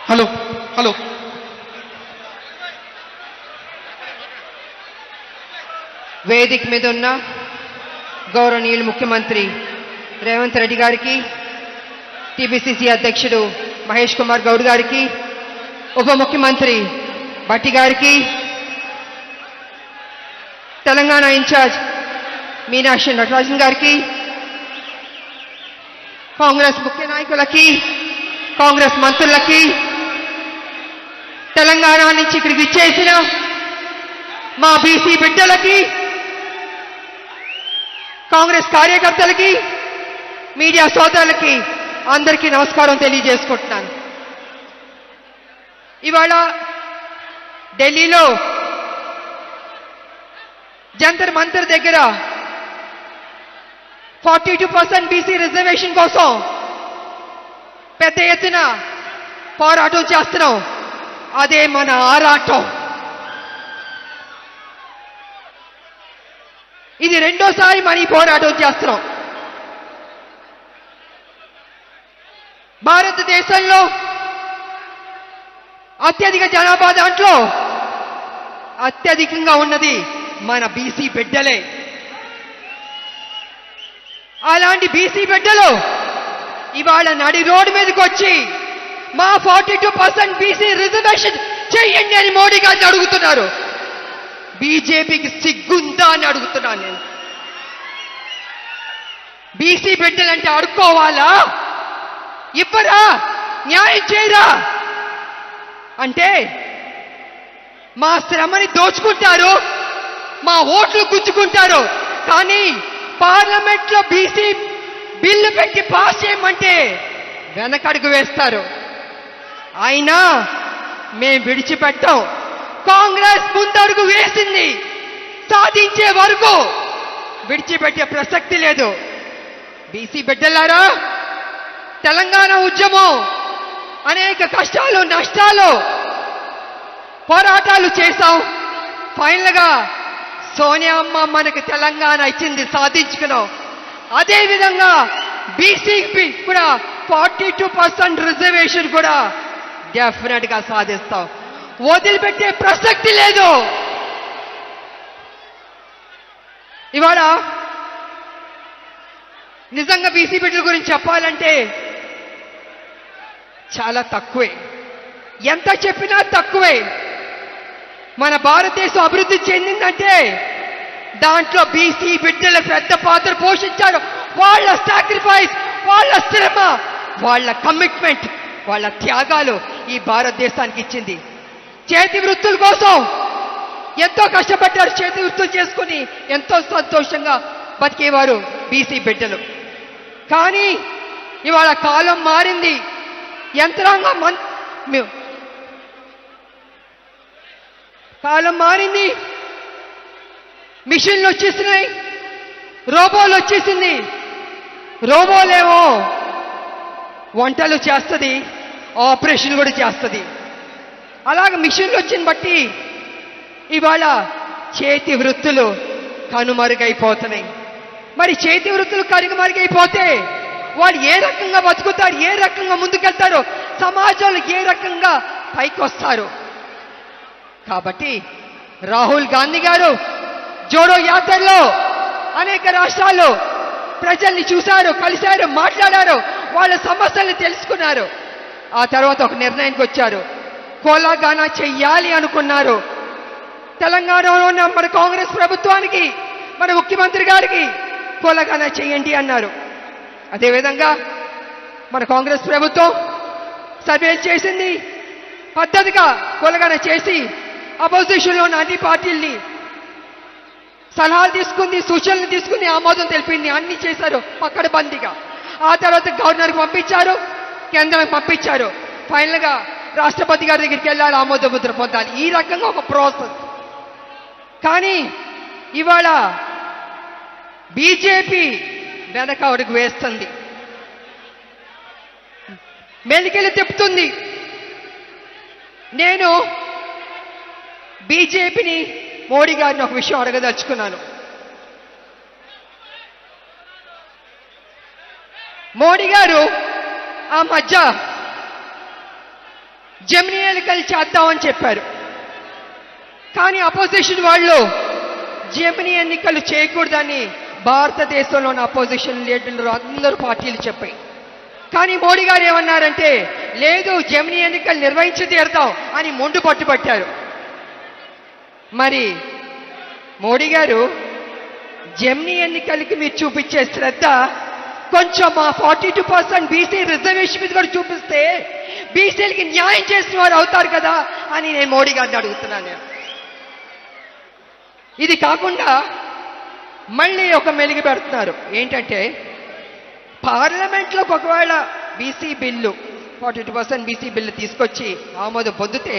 Hello hello వేదిక మీద ఉన్న గౌరవనీయులు ముఖ్యమంత్రి రేవంత్ రెడ్డి గారికి, టీపీసీసీ అధ్యక్షుడు మహేష్ కుమార్ గౌడ్ గారికి, ఉప ముఖ్యమంత్రి భట్టి గారికి, తెలంగాణ ఇన్ఛార్జ్ మీనాక్షి నటరాజన్ గారికి, కాంగ్రెస్ ముఖ్య నాయకులకి, కాంగ్రెస్ మంత్రులకి, తెలంగాణ నుంచి ఇక్కడికి ఇచ్చేసిన మా బీసీ బిడ్డలకి, కాంగ్రెస్ కార్యకర్తలకి, మీడియా సోదరులకి అందరికీ నమస్కారం తెలియజేసుకుంటున్నాను. ఇవాళ ఢిల్లీలో జంతర్ మంతర్ దగ్గర 42% బీసీ రిజర్వేషన్ కోసం పెద్ద ఎత్తున పోరాటం చేస్తున్నాం. అదే మన ఆరాటం. ఇది రెండోసారి మన ఈ పోరాటం చేస్తున్నాం. భారతదేశంలో అత్యధిక జనాభా దాంట్లో అత్యధికంగా ఉన్నది మన బీసీ బిడ్డలే. అలాంటి బీసీ బిడ్డలు ఇవాళ నడి రోడ్డు మీదకి వచ్చి మా 42% బీసీ రిజర్వేషన్ చెయ్యండి అని మోడీ గారిని అడుగుతున్నారు. బీజేపీకి సిగ్గుందా అని అడుగుతున్నాను నేను. బీసీ బిడ్డలంటే అడుక్కోవాలా? ఇవ్వరా? న్యాయం చేయరా? అంటే మా శ్రమని దోచుకుంటారు, మా ఓట్లు గుంజుకుంటారు. కానీ పార్లమెంట్ లో బీసీ బిల్లు పెట్టి పాస్ చేయమంటే వెనకడుగు వేస్తారు. అయినా మేం విడిచిపెట్టాం. కాంగ్రెస్ ముందడుగు వేసింది, సాధించే వరకు విడిచిపెట్టే ప్రసక్తి లేదు. బీసీ బిడ్డలారా, తెలంగాణ ఉద్యమం అనేక కష్టాలు, నష్టాలు, పోరాటాలు చేశాం. ఫైనల్ గా సోనియా అమ్మ మనకి తెలంగాణ ఇచ్చింది, సాధించుకున్నాం. అదేవిధంగా బీసీకి కూడా 42% రిజర్వేషన్ కూడా డెఫినెట్ గా సాధిస్తాం. వదిలిపెట్టే ప్రసక్తి లేదు. ఇవాళ నిజంగా బీసీ బిడ్డల గురించి చెప్పాలంటే చాలా తక్కువే. ఎంత చెప్పినా తక్కువే. మన భారతదేశం అభివృద్ధి చెందిందంటే దాంట్లో బీసీ బిడ్డల పెద్ద పాత్ర పోషించారు. వాళ్ళ సాక్రిఫైస్, వాళ్ళ శ్రమ, వాళ్ళ కమిట్మెంట్, వాళ్ళ త్యాగాలు ఈ భారతదేశానికి ఇచ్చింది. చేతి వృత్తుల కోసం ఎంతో కష్టపడ్డారు. చేతి వృత్తులు చేసుకుని ఎంతో సంతోషంగా బతికేవారు బీసీ బిడ్డలు. కానీ ఇవాళ కాలం మారింది. యంత్రాంగం కాలం మారింది. మిషన్లు వచ్చేసినాయి, రోబోలు వచ్చేసింది. రోబోలేమో వంటలు చేస్తుంది, ఆపరేషన్ కూడా చేస్తుంది. అలాగ మిషన్లు వచ్చిన బట్టి ఇవాళ చేతి వృత్తులు కనుమరుగైపోతున్నాయి. మరి చేతి వృత్తులు కనుమరుగైపోతే వాళ్ళు ఏ రకంగా బతుకుతారు, ఏ రకంగా ముందుకెళ్తారు, సమాజంలో ఏ రకంగా పైకి వస్తారు? కాబట్టి రాహుల్ గాంధీ గారు జోడో యాత్రలో అనేక రాష్ట్రాల్లో ప్రజల్ని చూశారు, కలిశారు, మాట్లాడారు, వాళ్ళ సమస్యల్ని తెలుసుకున్నారు. ఆ తర్వాత ఒక నిర్ణయానికి వచ్చారు. కోలాగానా చెయ్యాలి అనుకున్నారు. తెలంగాణలో ఉన్న మన కాంగ్రెస్ ప్రభుత్వానికి, మన ముఖ్యమంత్రి గారికి కోలాగానా చెయ్యండి అన్నారు. అదేవిధంగా మన కాంగ్రెస్ ప్రభుత్వం సర్వేలు చేసింది, పద్ధతిగా కోలాగానా చేసి అపోజిషన్లో ఉన్న అన్ని పార్టీల్ని సలహాలు తీసుకుంది, సూచనలు తీసుకుని ఆమోదం తెలిపింది. అన్ని చేశారు పక్కడబందీగా. ఆ తర్వాత గవర్నర్కి పంపించారు, కేంద్రానికి పంపించారు. ఫైనల్ గా రాష్ట్రపతి గారి దగ్గరికి వెళ్ళాలి, ఆమోద ముద్ర పొందాలి. ఈ రకంగా ఒక ప్రాసెస్. కానీ ఇవాళ బీజేపీ వెనక అడుగు వేస్తుంది, మెలికెళ్ళి తిప్పుతుంది. నేను బీజేపీని, మోడీ గారిని ఒక విషయం అడగదలుచుకున్నాను. మోడీ గారు ఆ మధ్య జమినీ ఎన్నికలు చేద్దామని చెప్పారు. కానీ అపోజిషన్ వాళ్ళు జమినీ ఎన్నికలు చేయకూడదని భారతదేశంలో ఉన్న అపోజిషన్ లీడర్లు అందరూ పార్టీలు చెప్పాయి. కానీ మోడీ గారు ఏమన్నారంటే లేదు జమినీ ఎన్నికలు నిర్వహించి తీరుతాం అని మొండు పట్టుబట్టారు. మరి మోడీ గారు జమినీ ఎన్నికలకి మీరు చూపించే శ్రద్ధ కొంచెం మా 42% బీసీ రిజర్వేషన్ మీద కూడా చూపిస్తే బీసీలకి న్యాయం చేసిన వారు అవుతారు కదా అని నేను మోడీ గారిని అడుగుతున్నాను. ఇది కాకుండా మళ్ళీ ఒక మెలిగి పెడుతున్నారు. ఏంటంటే పార్లమెంట్లోకి ఒకవేళ బీసీ బిల్లు 42% బీసీ బిల్లు తీసుకొచ్చి ఆమోదం పొందితే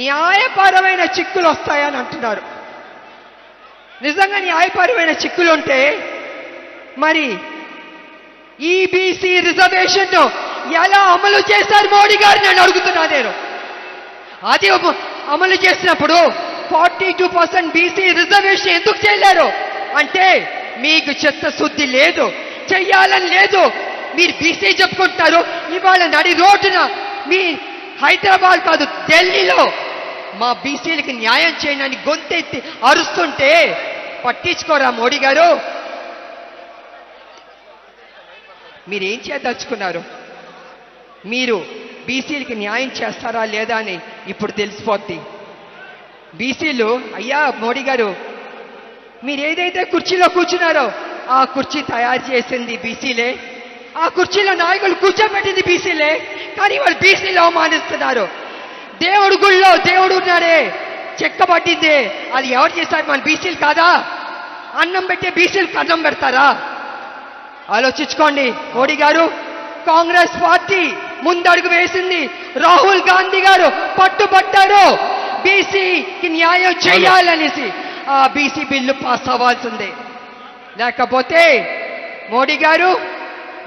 న్యాయపరమైన చిక్కులు వస్తాయని అంటున్నారు. నిజంగా న్యాయపరమైన చిక్కులు ఉంటే మరి ఈ బీసీ రిజర్వేషన్ ఎలా అమలు చేశారు మోడీ గారు నేను అడుగుతున్నా. నేను అది అమలు చేసినప్పుడు 42% బీసీ రిజర్వేషన్ ఎందుకు చేయలేరు అంటే మీకు చిత్తశుద్ధి లేదు, చెయ్యాలని లేదు. మీరు బీసీ చెప్పుకుంటారు, ఇవాళ నడి రోడ్డున మీ హైదరాబాద్ కాదు ఢిల్లీలో మా బీసీలకి న్యాయం చేయడానికి గొంతెత్తి అరుస్తుంటే పట్టించుకోరా మోడీ గారు? మీరేం చేయదలుచుకున్నారు? మీరు బీసీలకి న్యాయం చేస్తారా లేదా అని ఇప్పుడు తెలిసిపోద్ది. బీసీలు అయ్యా మోడీ గారు మీరు ఏదైతే కుర్చీలో కూర్చున్నారో ఆ కుర్చీ తయారు చేసింది బీసీలే, ఆ కుర్చీలో నాయకులు కూర్చోబెట్టింది బీసీలే, కానీ వాళ్ళు బీసీలు అవమానిస్తున్నారు. దేవుడు గుళ్ళో దేవుడు ఉన్నాడే చెక్కబట్టిందే అది ఎవరు చేశారు? మన బీసీలు కాదా? అన్నం పెట్టే బీసీలకు అన్నం పెడతారా? ఆలోచించుకోండి మోడీ గారు. కాంగ్రెస్ పార్టీ ముందడుగు వేసింది, రాహుల్ గాంధీ గారు పట్టుబట్టారు బీసీకి న్యాయం చేయాలనేసి. ఆ బీసీ బిల్లు పాస్ అవ్వాల్సిందే. లేకపోతే మోడీ గారు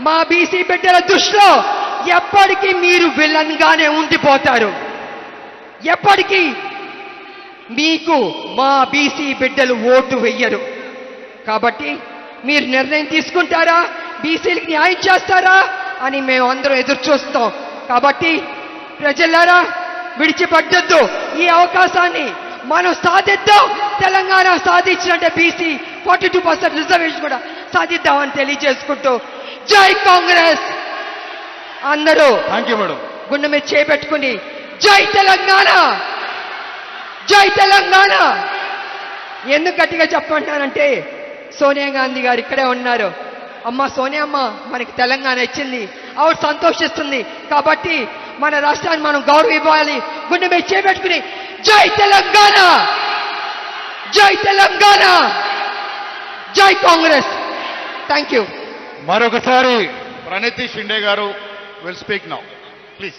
మా బీసీ బిడ్డల దృష్టిలో ఎప్పటికీ మీరు విలన్ గానే ఉండిపోతారు. ఎప్పటికీ మీకు మా బీసీ బిడ్డలు ఓటు వెయ్యరు. కాబట్టి మీరు నిర్ణయం తీసుకుంటారా, బీసీలకు న్యాయం చేస్తారా అని మేము అందరం ఎదురు చూస్తాం. కాబట్టి ప్రజలారా విడిచిపెట్టొద్దు, ఈ అవకాశాన్ని మనం సాధిద్దాం. తెలంగాణ సాధించినట్టే బీసీ 42% రిజర్వేషన్ కూడా సాధిద్దామని తెలియజేసుకుంటూ జై కాంగ్రెస్. అందరూ గుండె మీద చేపెట్టుకుని జై తెలంగాణ, జై తెలంగాణ. ఎందుకు గట్టిగా చెప్పమంటానంటే సోనియా గాంధీ గారు ఇక్కడే ఉన్నారు. అమ్మ సోనియా అమ్మ మనకి తెలంగాణ ఇచ్చింది, ఆవిడ సంతోషిస్తుంది. కాబట్టి మన రాష్ట్రాన్ని మనం గౌరవం ఇవ్వాలి. గుండె మీద చేపెట్టుకుని జై తెలంగాణ, జై తెలంగాణ, జై కాంగ్రెస్. Thank you. మరొకసారి ప్రణీతి షిండే గారు విల్ స్పీక్ నౌ ప్లీజ్.